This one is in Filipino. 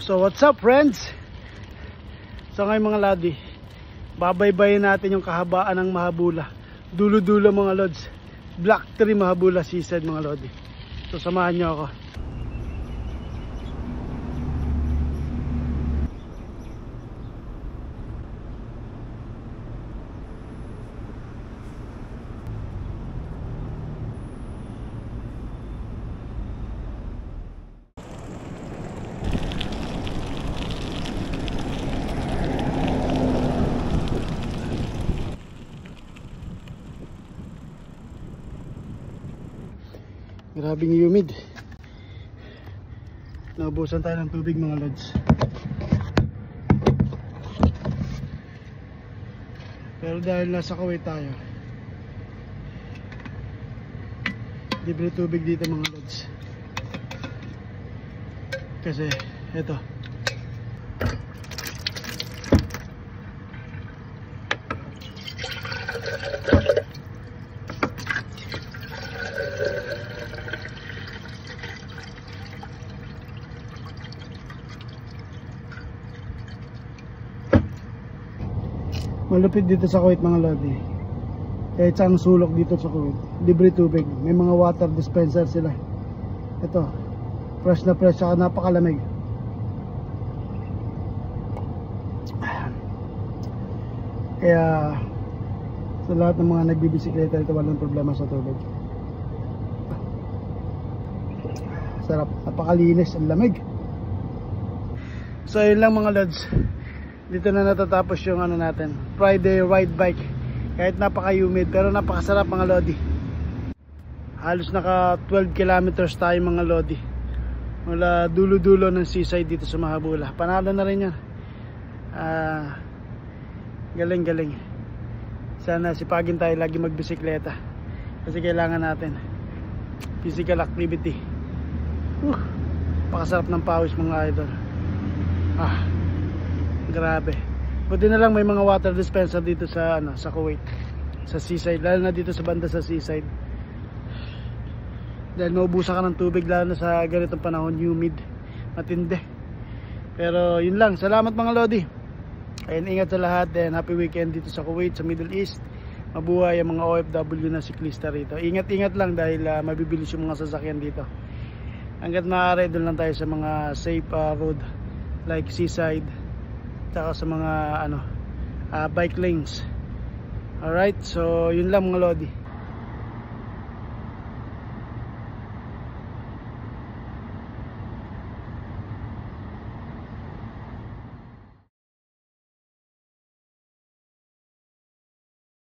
So what's up friends? So ngayon mga lodi, babaybayin natin yung kahabaan ng Mahabula. Dulo-dulo mga lods. Black Tree Mahabula Seaside mga lodi. So samahan nyo ako. Grabing humid. Naubusan tayo ng tubig mga lods. Pero dahil nasa Kuwait tayo, libre tubig dito mga lods. Kasi eto, malupit dito sa Kuwait mga lodi. Kahit saan sulok dito sa Kuwait, libre tubig. May mga water dispenser sila. Ito, fresh na fresh, saka napakalamig. Kaya sa lahat ng mga nagbibisikleta dito, walang problema sa tubig. Sarap, napakalinis, ang lamig. So yun lang mga lods. Dito na natatapos yung ano natin, Friday ride bike. Kahit napaka-humid pero napakasarap mga lodi. Halos naka 12 kilometers tayo mga lodi. Mula dulo-dulo ng seaside dito sa Mahabula. Panalo na rin yan. Galing-galing. Sana sipagin tayo lagi magbisikleta. Kasi kailangan natin physical activity. Pakasarap ng pawis mga idol. Grabe. Buti na lang may mga water dispenser dito sa sa Kuwait, sa seaside, lalo na dito sa banda sa seaside. Dahil maubusan ka ng tubig lalo na sa ganitong panahon, humid, matindi. Pero yun lang, salamat mga lodi. Ayun, ingat sa lahat and happy weekend dito sa Kuwait, sa Middle East. Mabuhay ang mga OFW na siklista rito. Ingat-ingat lang dahil mabibilis yung mga sasakyan dito. Hanggat maaari, doon lang tayo sa mga safe road like seaside, tsaka sa mga bike lanes. Alright, so yun lang mga lodi.